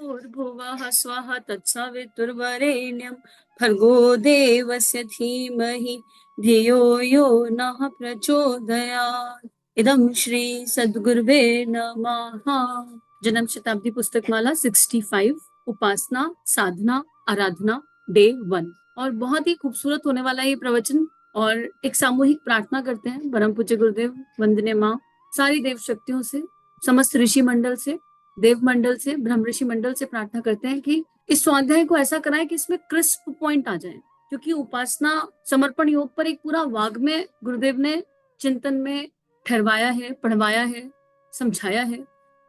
भूर्भुवः स्वः तत्सवितुर्वरेण्यं भर्गो देवस्य धीमहि धियो यो नः प्रचोदयात्। इदं श्री सद्गुरुवे नमः। जन्म शताब्दी पुस्तक माला 65, उपासना साधना आराधना डे 1। और बहुत ही खूबसूरत होने वाला ये प्रवचन। और एक सामूहिक प्रार्थना करते हैं परम पूज्य गुरुदेव, वंदनीय माँ, सारी देव शक्तियों से, समस्त ऋषि मंडल से, देव मंडल से, ब्रह्म ऋषि मंडल से प्रार्थना करते हैं कि इस स्वाध्याय को ऐसा कराएं कि इसमें क्रिस्प पॉइंट आ जाए। क्योंकि उपासना समर्पण योग पर एक पूरा वाग्मय गुरुदेव ने चिंतन में ठहरवाया है, पढ़वाया है, समझाया है।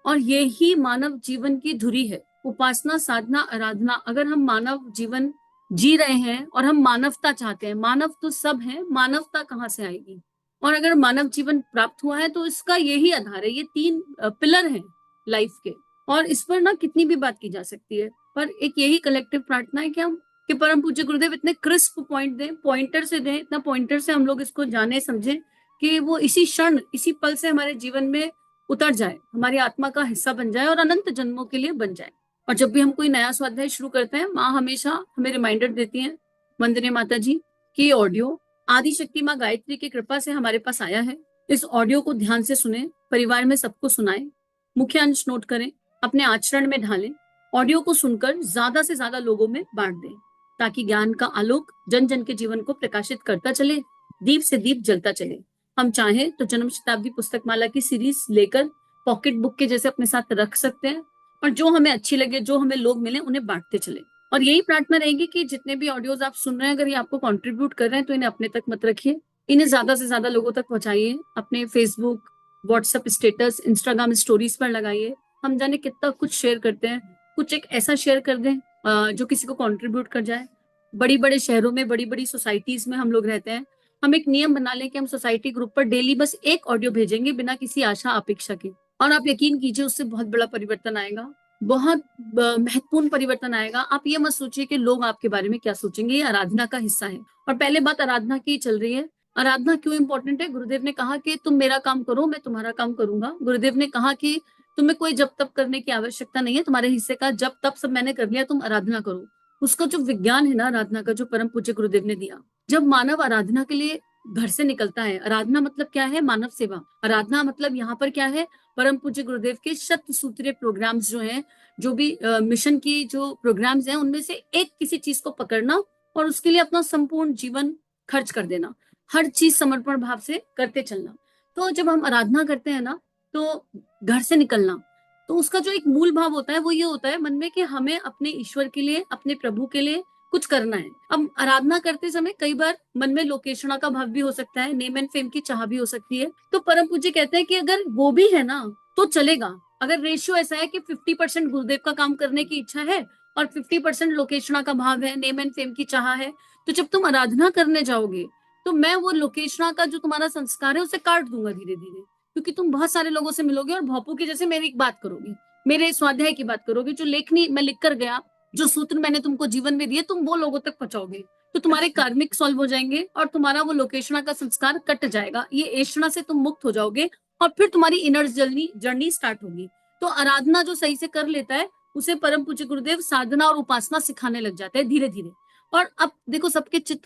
और ये ही मानव जीवन की धुरी है। उपासना साधना आराधना, अगर हम मानव जीवन जी रहे हैं और हम मानवता चाहते हैं, मानव तो सब है, मानवता कहाँ से आएगी? और अगर मानव जीवन प्राप्त हुआ है तो इसका यही आधार है, ये 3 पिलर हैं लाइफ के। और इस पर ना कितनी भी बात की जा सकती है, पर एक यही कलेक्टिव प्रार्थना है कि हम कि परम पूज्य गुरुदेव इतने क्रिस्प पॉइंट दें, पॉइंटर से दें, इतना पॉइंटर से हम लोग इसको जाने समझें कि वो इसी क्षण, इसी पल से हमारे जीवन में उतर जाए, हमारी आत्मा का हिस्सा बन जाए और अनंत जन्मों के लिए बन जाए। और जब भी हम कोई नया स्वाध्याय शुरू करते हैं, माँ हमेशा हमें रिमाइंडर देती हैं, वंदनीय माता जी, कि ये ऑडियो आदि शक्ति माँ गायत्री की कृपा से हमारे पास आया है। इस ऑडियो को ध्यान से सुने, परिवार में सबको सुनाएं, मुख्य अंश नोट करें, अपने आचरण में ढालें। ऑडियो को सुनकर ज्यादा से ज्यादा लोगों में बांट दें, ताकि ज्ञान का आलोक जन जन के जीवन को प्रकाशित करता चले, दीप से दीप जलता चले। हम चाहें तो जन्म शताब्दी पुस्तक माला की सीरीज लेकर पॉकेट बुक के जैसे अपने साथ रख सकते हैं, और जो हमें अच्छी लगे, जो हमें लोग मिले, उन्हें बांटते चले। और यही प्रार्थना रहेगी कि जितने भी ऑडियोज आप सुन रहे हैं, अगर ये आपको कंट्रीब्यूट कर रहे हैं तो इन्हें अपने तक मत रखिए, इन्हें ज्यादा से ज्यादा लोगों तक पहुंचाइए। अपने Facebook, WhatsApp status, Instagram stories पर लगाइए। हम जाने कितना कुछ शेयर करते हैं, कुछ एक ऐसा शेयर कर दें जो किसी को कंट्रीब्यूट कर जाए। बड़ी बड़े शहरों में, बड़ी बड़ी सोसाइटीज में हम लोग रहते हैं। हम एक नियम बना लें कि हम सोसाइटी ग्रुप पर डेली बस एक ऑडियो भेजेंगे, बिना किसी आशा अपेक्षा के। और आप यकीन कीजिए, उससे बहुत बड़ा परिवर्तन आएगा, बहुत महत्वपूर्ण परिवर्तन आएगा। आप ये मत सोचिए कि लोग आपके बारे में क्या सोचेंगे, ये आराधना का हिस्सा है। और पहले बात आराधना की चल रही है। आराधना क्यों इंपॉर्टेंट है? गुरुदेव ने कहा कि तुम मेरा काम करो, मैं तुम्हारा काम करूंगा। गुरुदेव ने कहा कि तुम्हें कोई जब तब करने की आवश्यकता नहीं है, तुम्हारे हिस्से का जब तब सब मैंने कर लिया, तुम आराधना करो। उसका जो विज्ञान है ना आराधना का, जो परम पूज्य गुरुदेव ने दिया, जब मानव आराधना के लिए घर से निकलता है, आराधना मतलब क्या है? मानव सेवा। आराधना मतलब यहाँ पर क्या है? परम पूज्य गुरुदेव के शत सूत्रीय प्रोग्राम्स जो हैं, जो भी मिशन की जो प्रोग्राम्स हैं, उनमें से एक किसी चीज को पकड़ना और उसके लिए अपना संपूर्ण जीवन खर्च कर देना, हर चीज समर्पण भाव से करते चलना। तो जब हम आराधना करते हैं ना, तो घर से निकलना, तो उसका जो एक मूल भाव होता है वो ये होता है मन में कि हमें अपने ईश्वर के लिए, अपने प्रभु के लिए कुछ करना है। अब आराधना करते समय कई बार मन में लोकेशना का भाव भी हो सकता है, नेम एंड फेम की चाह भी हो सकती है। तो परम पूज्य कहते हैं कि अगर वो भी है ना तो चलेगा। अगर रेशियो ऐसा है कि 50% गुरुदेव का काम करने की इच्छा है और 50% लोकेशना का भाव है, नेम एंड फेम की चाह है, तो जब तुम आराधना करने जाओगे तो मैं वो लोकेशना का जो तुम्हारा संस्कार है उसे काट दूंगा धीरे धीरे। क्योंकि तुम बहुत सारे लोगों से मिलोगे और भौपू की जैसे मेरी बात करोगी, मेरे स्वाध्याय की बात करोगे, जो लेखनी मैं लिख कर गया, जो सूत्र मैंने तुमको जीवन में दिए, तुम वो लोगों तक पहुंचाओगे। तो तुम्हारे कार्मिक सॉल्व हो जाएंगे और तुम्हारा वो लोकेशना का संस्कार कट जाएगा, ये एषणा से तुम मुक्त हो जाओगे और फिर तुम्हारी इनर जर्नी स्टार्ट होगी। तो आराधना जो सही से कर लेता है उसे परम पूज्य गुरुदेव साधना और उपासना सिखाने लग जाते हैं धीरे धीरे। और अब देखो, सबके चित्त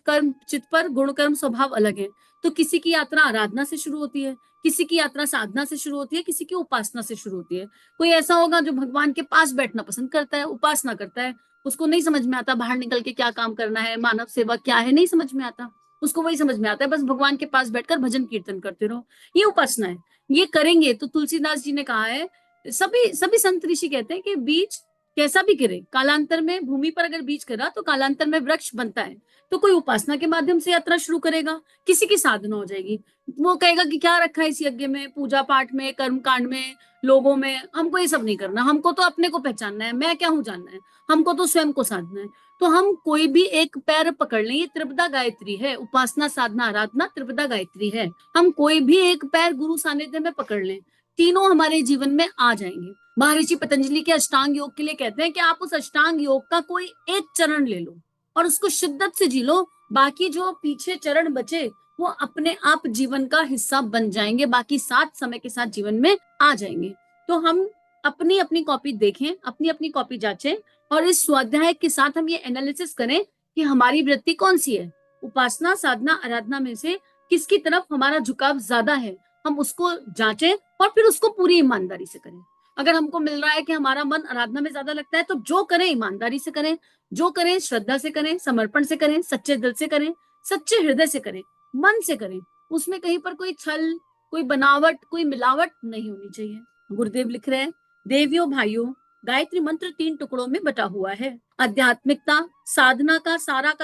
पर गुण कर्म स्वभाव अलग है। तो किसी की यात्रा आराधना से शुरू होती है, किसी की यात्रा साधना से शुरू होती है, किसी की उपासना से शुरू होती है। कोई ऐसा होगा जो भगवान के पास बैठना पसंद करता है, उपासना करता है, उसको नहीं समझ में आता बाहर निकल के क्या काम करना है, मानव सेवा क्या है, नहीं समझ में आता। उसको वही समझ में आता है बस भगवान के पास बैठकर भजन कीर्तन करते रहो, ये उपासना है। ये करेंगे तो तुलसीदास जी ने कहा है, सभी सभी संत ऋषि कहते हैं कि बीज कैसा भी गिरे, कालांतर में भूमि पर अगर बीज गिरा तो कालांतर में वृक्ष बनता है। तो कोई उपासना के माध्यम से यात्रा शुरू करेगा, किसी की साधना हो जाएगी। वो कहेगा कि क्या रखा है इस यज्ञ में, पूजा पाठ में, कर्म कांड में, लोगों में, हमको ये सब नहीं करना, हमको तो अपने को पहचानना है, मैं क्या हूं जानना है, हमको तो स्वयं को साधना है। तो हम कोई भी एक पैर पकड़ लें, ये त्रिपदा गायत्री है, उपासना साधना आराधना त्रिपदा गायत्री है। हम कोई भी एक पैर गुरु सानिध्य में पकड़ लें, तीनों हमारे जीवन में आ जाएंगे। महर्षि पतंजलि के अष्टांग योग के लिए कहते हैं कि आप उस अष्टांग योग का कोई एक चरण ले लो और उसको शिद्दत से जी लो, बाकी जो पीछे चरण बचे वो अपने आप जीवन का हिस्सा बन जाएंगे, बाकी 7 समय के साथ जीवन में आ जाएंगे। तो हम अपनी अपनी कॉपी देखें, अपनी अपनी कॉपी जांचें और इस स्वाध्याय के साथ हम ये एनालिसिस करें कि हमारी वृत्ति कौन सी है, उपासना, साधना, आराधना में से किसकी तरफ हमारा झुकाव ज्यादा है। हम उसको जांचें और फिर उसको पूरी ईमानदारी से करें। अगर हमको मिल रहा है कि हमारा मन आराधना में ज्यादा लगता है, तो जो करें ईमानदारी से करें, जो करें श्रद्धा से करें, समर्पण से करें, सच्चे दिल से करें, सच्चे हृदय से करें, मन से करें। उसमें कहीं पर कोई छल, कोई बनावट, कोई मिलावट नहीं होनी चाहिए। गुरुदेव लिख रहे हैं, देवियों भाइयों, गायत्री मंत्र 3 टुकड़ों में बटा हुआ है। आध्यात्मिकता, साधना का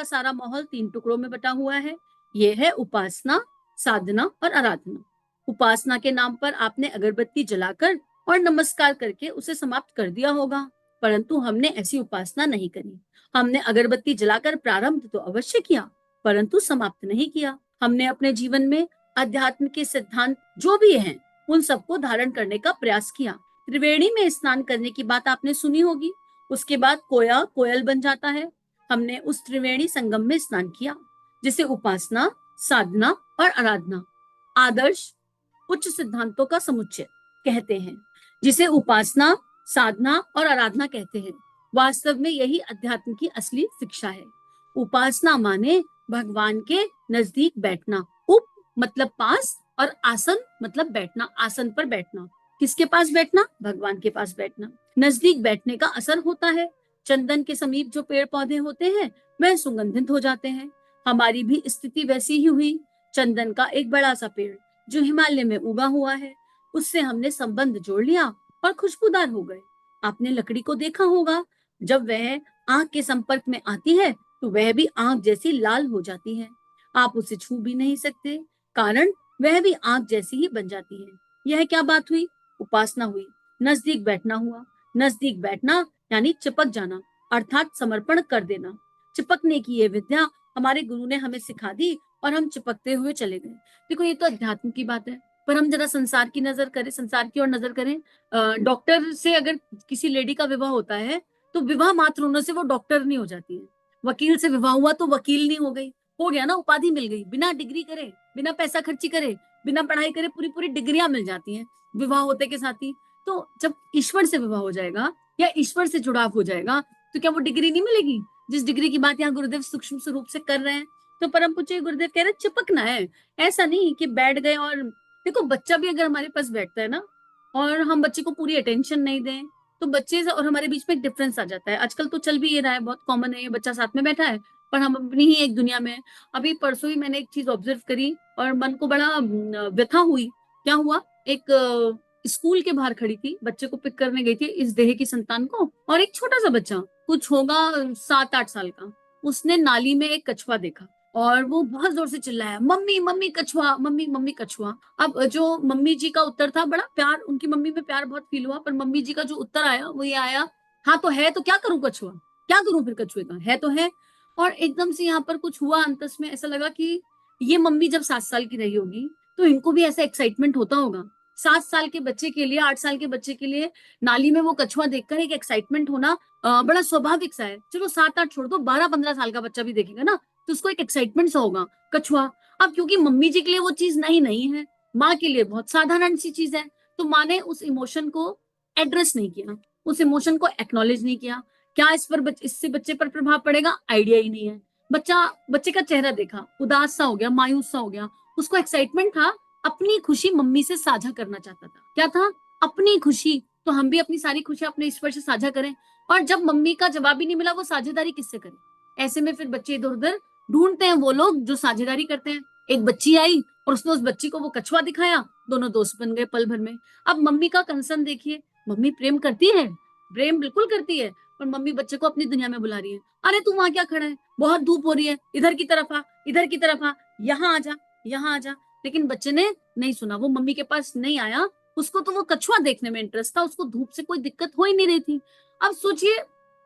सारा माहौल 3 टुकड़ों में बटा हुआ है। ये है उपासना, साधना और आराधना। उपासना के नाम पर आपने अगरबत्ती जलाकर और नमस्कार करके उसे समाप्त कर दिया होगा, परंतु हमने ऐसी उपासना नहीं करी। हमने अगरबत्ती जलाकर प्रारंभ तो अवश्य किया, परंतु समाप्त नहीं किया। हमने अपने जीवन में अध्यात्म के सिद्धांत जो भी हैं, उन सबको धारण करने का प्रयास किया। त्रिवेणी में स्नान करने की बात आपने सुनी होगी। उसके बाद कोया कोयल बन जाता है। हमने उस त्रिवेणी संगम में स्नान किया, जिसे उपासना, साधना और आराधना, आदर्श उच्च सिद्धांतों का समुच्चय कहते हैं, जिसे उपासना, साधना और आराधना कहते हैं। वास्तव में यही अध्यात्म की असली शिक्षा है। उपासना माने भगवान के नजदीक बैठना। उप मतलब पास और आसन मतलब बैठना, आसन पर बैठना। किसके पास बैठना? भगवान के पास बैठना। नजदीक बैठने का असर होता है, चंदन के समीप जो पेड़ पौधे होते हैं वह सुगंधित हो जाते हैं। हमारी भी स्थिति वैसी ही हुई। चंदन का एक बड़ा सा पेड़ जो हिमालय में उगा हुआ है, उससे हमने संबंध जोड़ लिया और खुशबूदार हो गए। आपने लकड़ी को देखा होगा, जब वह आंख के संपर्क में आती है तो वह भी आंख जैसी लाल हो जाती है। आप उसे छू भी नहीं सकते, कारण वह भी आंख जैसी ही बन जाती है। यह क्या बात हुई? उपासना हुई, नजदीक बैठना हुआ। नजदीक बैठना यानी चिपक जाना, अर्थात समर्पण कर देना। चिपकने की यह विद्या हमारे गुरु ने हमें सिखा दी और हम चिपकते हुए चले गए। देखो, ये तो अध्यात्म की बात है, पर हम जरा संसार की नजर करें, संसार की ओर नजर करें। डॉक्टर से अगर किसी लेडी का विवाह होता है, तो विवाह मात्र होने से वो डॉक्टर नहीं हो जाती है। वकील से विवाह हुआ तो वकील नहीं हो गई, हो गया ना, उपाधि मिल गई। बिना डिग्री करे, बिना पैसा खर्ची करे, बिना पढ़ाई करे पूरी पूरी डिग्रियां मिल जाती हैं विवाह होते के साथ ही। तो जब ईश्वर से विवाह हो जाएगा या ईश्वर से जुड़ाव हो जाएगा, तो क्या वो डिग्री नहीं मिलेगी जिस डिग्री की बात यहाँ गुरुदेव सूक्ष्म स्वरूप से कर रहे हैं? तो परम पूज्य गुरुदेव कह रहे चिपकना है, ऐसा नहीं कि बैठ गए। और देखो, बच्चा भी अगर हमारे पास बैठता है ना, और हम बच्चे को पूरी अटेंशन नहीं दें, तो बच्चे और हमारे बीच में एक डिफरेंस आ जाता है। आजकल तो चल भी ये रहा है, बहुत कॉमन है, ये बच्चा साथ में बैठा है पर हम अपनी ही एक दुनिया में। अभी परसों ही मैंने एक चीज ऑब्जर्व करी और मन को बड़ा व्यथा हुई। क्या हुआ? एक स्कूल के बाहर खड़ी थी, बच्चे को पिक करने गई थी, इस देह की संतान को, और एक छोटा सा बच्चा, कुछ होगा 7-8 साल का, उसने नाली में एक कछुआ देखा और वो बहुत जोर से चिल्लाया, मम्मी मम्मी कछुआ, मम्मी मम्मी कछुआ। अब जो मम्मी जी का उत्तर था, बड़ा प्यार, उनकी मम्मी में प्यार बहुत फील हुआ, पर मम्मी जी का जो उत्तर आया वो ये आया, हाँ तो है, तो क्या करूं कछुआ, क्या करूं फिर कछुए का, है तो है। और एकदम से यहाँ पर कुछ हुआ अंतस में, ऐसा लगा कि ये मम्मी जब 7 साल की रही होगी तो इनको भी ऐसा एक्साइटमेंट होता होगा। 7 साल के बच्चे के लिए, 8 साल के बच्चे के लिए नाली में वो कछुआ देखकर एक एक्साइटमेंट होना बड़ा स्वाभाविक सा है। चलो 7-8 छोड़ दो, 12-15 साल का बच्चा भी देखेगा ना, तो उसको एक एक्साइटमेंट सा होगा कछुआ। अब क्योंकि मम्मी जी के लिए वो चीज नहीं है, माँ के लिए बहुत साधारण सी चीज है, तो माँ ने उस इमोशन को एड्रेस नहीं किया, उस इमोशन को एक्नॉलेज नहीं किया। क्या इस पर इससे बच्चे पर प्रभाव पड़ेगा? आइडिया ही नहीं है। बच्चे का चेहरा देखा, उदास सा हो गया, मायूस सा हो गया। उसको एक्साइटमेंट था, अपनी खुशी मम्मी से साझा करना चाहता था। क्या था? अपनी खुशी। तो हम भी अपनी सारी खुशियां अपने ईश्वर से साझा करें, और जब मम्मी का जवाब ही नहीं मिला, वो साझेदारी किससे करें? ऐसे में फिर बच्चे इधर उधर ढूंढते हैं वो लोग जो साझेदारी करते हैं। एक बच्ची आई और उसने उस बच्ची को वो कछुआ दिखाया, दोनों दोस्त बन गए पल भर में। अब मम्मी का कंसर्न देखिए, मम्मी प्रेम करती है, प्रेम बिल्कुल करती है, पर मम्मी बच्चे को अपनी दुनिया में बुला रही है। अरे तू वहां क्या खड़ा है, बहुत धूप हो रही है, इधर की तरफ आ, इधर की तरफ आ, यहाँ आ जा, यहाँ आ जा। लेकिन बच्चे ने नहीं सुना, वो मम्मी के पास नहीं आया। उसको तो वो कछुआ देखने में इंटरेस्ट था, उसको धूप से कोई दिक्कत हो ही नहीं रही थी। अब सोचिए,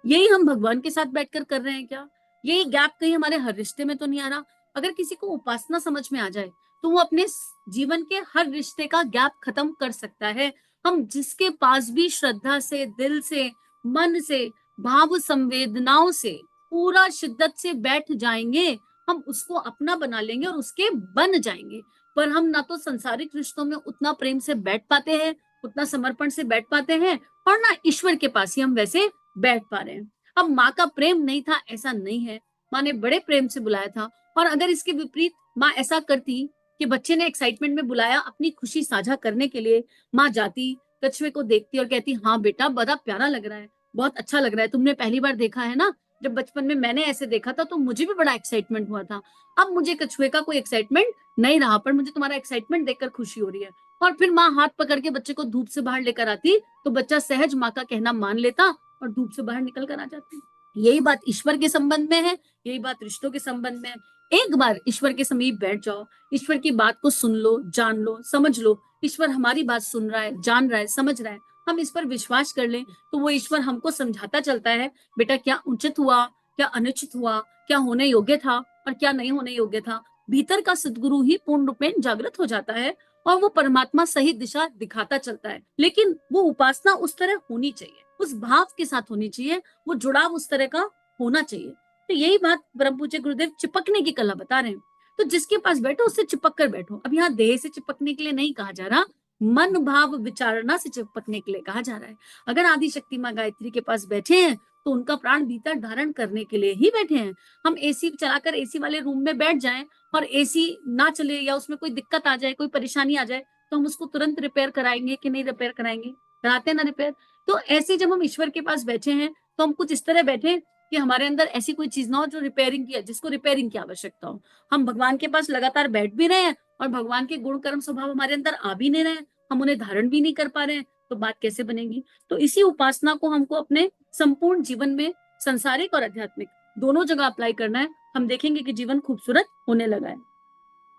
यही हम भगवान के साथ बैठकर कर रहे हैं क्या? यही गैप कहीं हमारे हर रिश्ते में तो नहीं आ रहा? अगर किसी को उपासना समझ में आ जाए तो वो अपने जीवन के हर रिश्ते का गैप खत्म कर सकता है। हम जिसके पास भी श्रद्धा से, दिल से, मन से, भाव संवेदनाओं से, पूरा शिद्दत से बैठ जाएंगे, हम उसको अपना बना लेंगे और उसके बन जाएंगे। पर हम ना तो संसारिक रिश्तों में उतना प्रेम से बैठ पाते हैं उतना समर्पण से बैठ पाते हैं, और ना ईश्वर के पास ही हम वैसे बैठ पा रहे हैं। अब माँ का प्रेम नहीं था ऐसा नहीं है, माँ ने बड़े प्रेम से बुलाया था। और अगर इसके विपरीत माँ ऐसा करती कि बच्चे ने एक्साइटमेंट में बुलाया अपनी खुशी साझा करने के लिए, माँ जाती, कछुए को देखती और कहती, हाँ बेटा बड़ा प्यारा लग रहा है, बहुत अच्छा लग रहा है, तुमने पहली बार देखा है ना, जब बचपन में मैंने ऐसे देखा था तो मुझे भी बड़ा एक्साइटमेंट हुआ था, अब मुझे कछुए का कोई एक्साइटमेंट नहीं रहा, पर मुझे तुम्हारा एक्साइटमेंट देखकर खुशी हो रही है। और फिर माँ हाथ पकड़ के बच्चे को धूप से बाहर लेकर आती, तो बच्चा सहज माँ का कहना मान लेता और धूप से बाहर निकल कर आ जाती। यही बात ईश्वर के संबंध में है, यही बात रिश्तों के संबंध में है। एक बार ईश्वर के समीप बैठ जाओ, ईश्वर की बात को सुन लो, जान लो, समझ लो, ईश्वर हमारी बात सुन रहा है, जान रहा है, समझ रहा है, हम इस पर विश्वास कर लें, तो वो ईश्वर हमको समझाता चलता है, बेटा क्या उचित हुआ, क्या अनुचित हुआ, क्या होने योग्य था और क्या नहीं होने योग्य था। भीतर का सदगुरु ही पूर्ण रूपेण जागृत हो जाता है और वो परमात्मा सही दिशा दिखाता चलता है। लेकिन वो उपासना उस तरह होनी चाहिए, उस भाव के साथ होनी चाहिए, वो जुड़ाव उस तरह का होना चाहिए। तो यही बात परम पूज्य गुरुदेव चिपकने की कला बता रहे हैं। तो जिसके पास बैठो उससे चिपक कर बैठो। अब यहाँ देह से चिपकने के लिए नहीं कहा जा रहा, मन भाव विचारणा से चिपकने के लिए कहा जा रहा है। अगर आदि शक्ति माँ गायत्री के पास बैठे हैं तो उनका प्राण भीतर धारण करने के लिए ही बैठे हैं। हम एसी चलाकर एसी वाले रूम में बैठ जाएं और एसी ना चले या उसमें कोई दिक्कत आ जाए, कोई परेशानी आ जाए, तो हम उसको तुरंत रिपेयर कराएंगे कि नहीं रिपेयर कराएंगे? कराते हैं ना रिपेयर। तो ऐसे जब हम ईश्वर के पास बैठे हैं तो हम कुछ इस तरह बैठे कि हमारे अंदर ऐसी कोई चीज ना हो जो रिपेयरिंग की, जिसको रिपेयरिंग की आवश्यकता हो। हम भगवान के पास लगातार बैठ भी रहे हैं और भगवान के गुण कर्म स्वभाव हमारे अंदर आ भी नहीं रहे हैं, हम उन्हें धारण भी नहीं कर पा रहे हैं, तो बात कैसे बनेगी? तो इसी उपासना को हमको अपने संपूर्ण जीवन में, संसारिक और आध्यात्मिक दोनों जगह अप्लाई करना है। हम देखेंगे कि जीवन खूबसूरत होने लगा है।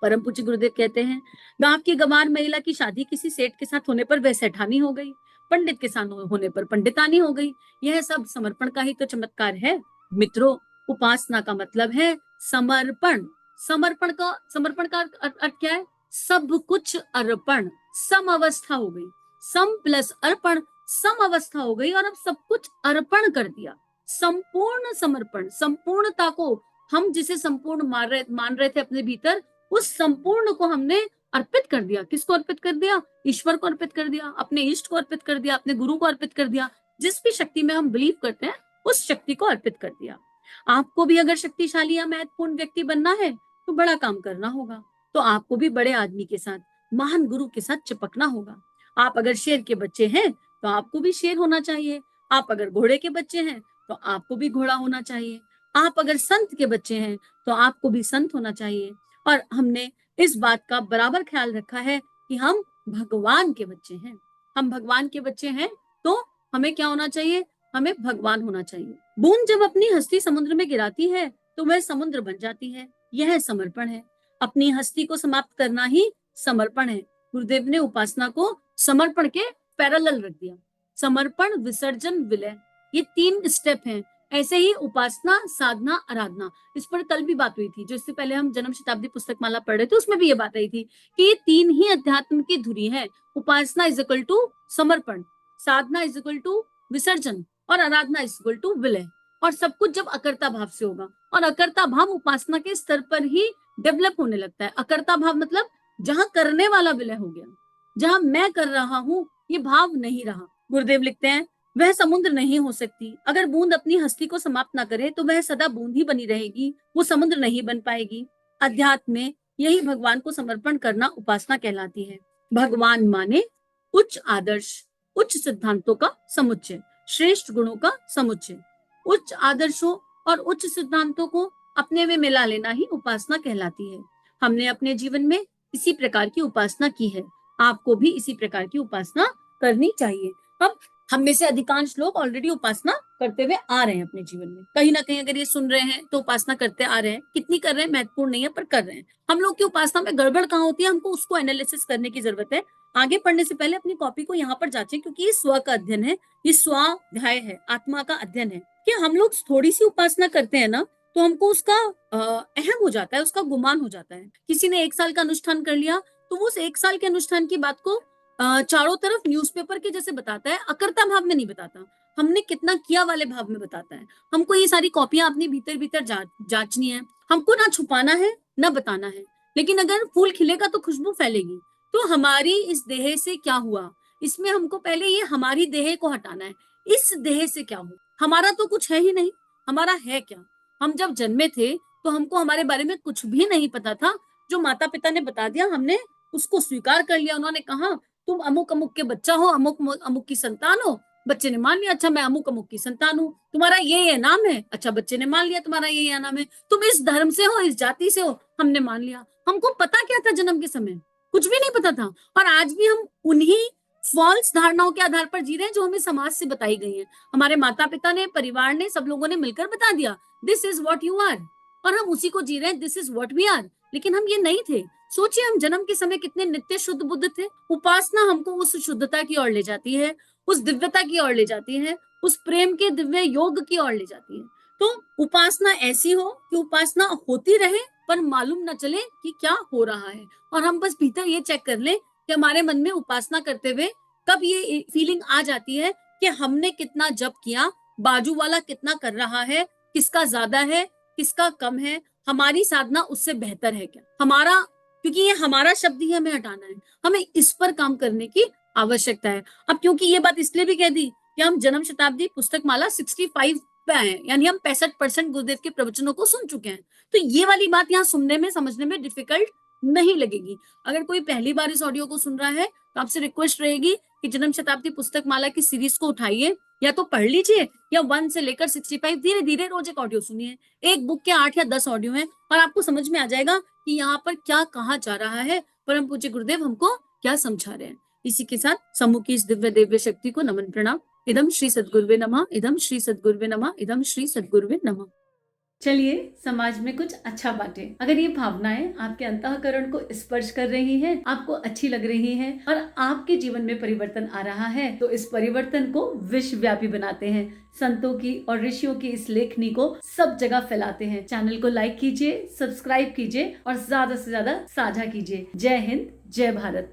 परम पूज्य गुरुदेव कहते हैं, गांव की गंवार महिला की शादी किसी सेठ के साथ होने पर वह सेठानी हो गई, पंडित के साथ होने पर पंडितानी हो गई। यह सब समर्पण का ही तो चमत्कार है। मित्रों, उपासना का मतलब है समर्पण। समर्पण का अर्थ क्या है? सब कुछ अर्पण, सम अवस्था हो गई, सम प्लस अर्पण, सम अवस्था हो गई और अब सब कुछ अर्पण कर दिया। संपूर्ण समर्पण, संपूर्णता को हम जिसे संपूर्ण मान रहे थे अपने भीतर, उस संपूर्ण को हमने अर्पित कर दिया। किसको अर्पित कर दिया? ईश्वर को अर्पित कर दिया, अपने इष्ट को अर्पित कर दिया, अपने गुरु को अर्पित कर दिया, जिस भी शक्ति में हम बिलीव करते हैं उस शक्ति को अर्पित कर दिया। आपको भी अगर शक्तिशाली या महत्वपूर्ण व्यक्ति बनना है तो बड़ा काम करना होगा, तो आपको भी बड़े आदमी के साथ, महान गुरु के साथ चिपकना होगा। आप अगर शेर के बच्चे हैं तो आपको भी शेर होना चाहिए, आप अगर घोड़े के बच्चे हैं तो आपको भी घोड़ा होना चाहिए, आप अगर संत के बच्चे हैं तो आपको भी संत होना चाहिए। और हमने इस बात का बराबर ख्याल रखा है कि हम भगवान के बच्चे हैं। हम भगवान के बच्चे हैं तो हमें क्या होना चाहिए? हमें भगवान होना चाहिए। बूंद जब अपनी हस्ती समुद्र में गिराती है तो वह समुद्र बन जाती है। यह समर्पण है। अपनी हस्ती को समाप्त करना ही समर्पण है। गुरुदेव ने उपासना को समर्पण के पैरेलल रख दिया। समर्पण, विसर्जन, विलय, ये 3 स्टेप हैं। ऐसे ही उपासना, साधना, आराधना, इस पर कल भी बात हुई थी। जो इससे पहले हम जन्म शताब्दी पुस्तक माला पढ़ रहे थे उसमें भी ये बात आई थी कि ये 3 ही अध्यात्म की धुरी है। उपासना इज इक्वल टू समर्पण, साधना इज इक्वल टू विसर्जन और आराधना इज इक्वल टू विलय। और सब कुछ जब अकर्ता भाव से होगा, और अकर्ता भाव उपासना के स्तर पर ही डेवलप होने लगता है। अकर्ता भाव मतलब जहां करने वाला विलय हो गया, जहां मैं कर रहा हूं ये भाव नहीं रहा। गुरुदेव लिखते हैं, वह समुद्र नहीं हो सकती। अगर बूंद अपनी हस्ती को समाप्त ना करे तो वह सदा बूंद ही बनी रहेगी, वो समुद्र नहीं बन पाएगी। अध्यात्म में यही भगवान को समर्पण करना उपासना कहलाती है। भगवान माने उच्च आदर्श, उच्च सिद्धांतों का समुच्चय, श्रेष्ठ गुणों का समुच्चय। उच्च आदर्शों और उच्च सिद्धांतों को अपने में मिला लेना ही उपासना कहलाती है। हमने अपने जीवन में इसी प्रकार की उपासना की है। आपको भी इसी प्रकार की उपासना करनी चाहिए। अब हम में से अधिकांश लोग ऑलरेडी उपासना करते हुए आ रहे हैं अपने जीवन में। कहीं ना कहीं अगर ये सुन रहे हैं तो उपासना करते आ रहे हैं। कितनी कर रहे हैं महत्वपूर्ण नहीं है, पर कर रहे हैं। हम लोग की उपासना में गड़बड़ कहाँ होती है, हमको उसको एनालिसिस करने की जरूरत है। आगे पढ़ने से पहले अपनी कॉपी को यहाँ पर जांचें, क्योंकि ये स्व का अध्ययन है, ये स्वाध्याय है, आत्मा का अध्ययन है। कि हम लोग थोड़ी सी उपासना करते हैं ना तो हमको उसका अहम हो जाता है, उसका गुमान हो जाता है। किसी ने 1 साल का अनुष्ठान कर लिया तो वो उस 1 साल के अनुष्ठान की बात को चारों तरफ न्यूज़पेपर के जैसे बताता है, अकर्ता भाव में नहीं बताता, हमने कितना किया वाले भाव में बताता है। हमको ये सारी कॉपियां अपनी भीतर भीतर जांचनी है। हमको ना छुपाना है ना बताना है। लेकिन अगर फूल खिलेगा तो खुशबू फैलेगी। तो हमारी इस देह से क्या हुआ, इसमें हमको पहले ये हमारी देह को हटाना है। इस देह से क्या हो, हमारा तो कुछ है ही नहीं, हमारा है क्या? हम जब जन्मे थे तो हमको हमारे बारे में कुछ भी नहीं पता था। जो माता पिता ने बता दिया हमने उसको स्वीकार कर लिया। उन्होंने कहा तुम अमुक अमुक के बच्चा हो, अमुक अमुक की संतान हो। बच्चे ने मान लिया, अच्छा मैं अमुक अमुक की संतान हूँ, तुम्हारा ये नाम है। अच्छा बच्चे ने मान लिया तुम्हारा ये नाम है। तुम इस धर्म से हो, इस जाति से हो, हमने मान लिया। हमको पता क्या था जन्म के समय? कुछ भी नहीं पता था। और आज भी हम उन्हीं फॉल्स धारणाओं के आधार पर जी रहे हैं जो हमें समाज से बताई गई है। हमारे माता पिता ने, परिवार ने, सब लोगों ने मिलकर बता दिया this is what you are, और हम उसी को जी रहे हैं, this is what we are. लेकिन हम ये नहीं थे। सोचिए हम जन्म के समय कितने नित्य शुद्ध बुद्ध थे। उपासना हमको उस शुद्धता की ओर ले जाती है, उस दिव्यता की ओर ले जाती है, उस प्रेम के दिव्य योग की ओर ले जाती है। तो उपासना ऐसी हो कि उपासना होती रहे पर मालूम न चले कि क्या हो रहा है, और हम बस भीतर ये चेक कर लें कि हमारे मन में उपासना करते हुए कब ये फीलिंग आ जाती है कि हमने कितना जप किया, बाजू वाला कितना कर रहा है, किसका ज्यादा है, किसका कम है, हमारी साधना उससे बेहतर है क्या, हमारा, क्योंकि ये हमारा शब्द ही हमें हटाना है। हमें इस पर काम करने की आवश्यकता है। अब क्योंकि ये बात इसलिए भी कह दी कि हम जन्म शताब्दी पुस्तक माला 65 पे आए हैं, यानी हम 65% गुरुदेव के प्रवचनों को सुन चुके हैं। तो ये वाली बात यहाँ सुनने में, समझने में डिफिकल्ट नहीं लगेगी। अगर कोई पहली बार इस ऑडियो को सुन रहा है तो आपसे रिक्वेस्ट रहेगी कि जन्म शताब्दी पुस्तक माला की सीरीज को उठाइए, या तो पढ़ लीजिए या 1 से लेकर 65 धीरे धीरे रोज एक ऑडियो सुनिए। एक बुक के 8 या 10 ऑडियो हैं और आपको समझ में आ जाएगा कि यहाँ पर क्या कहा जा रहा है, परम पूज्य गुरुदेव हमको क्या समझा रहे हैं। इसी के साथ समूह की इस दिव्य दिव्य शक्ति को नमन प्रणाम। इदम श्री सद्गुरुवे नमः, इदम श्री सद्गुरुवे नमः, इदम श्री सद्गुरुवे नमः। चलिए समाज में कुछ अच्छा बांटे। अगर ये भावनाएं आपके अंतःकरण को स्पर्श कर रही हैं, आपको अच्छी लग रही हैं और आपके जीवन में परिवर्तन आ रहा है, तो इस परिवर्तन को विश्वव्यापी बनाते हैं। संतों की और ऋषियों की इस लेखनी को सब जगह फैलाते हैं। चैनल को लाइक कीजिए, सब्सक्राइब कीजिए और ज्यादा से ज्यादा साझा कीजिए। जय हिंद, जय भारत।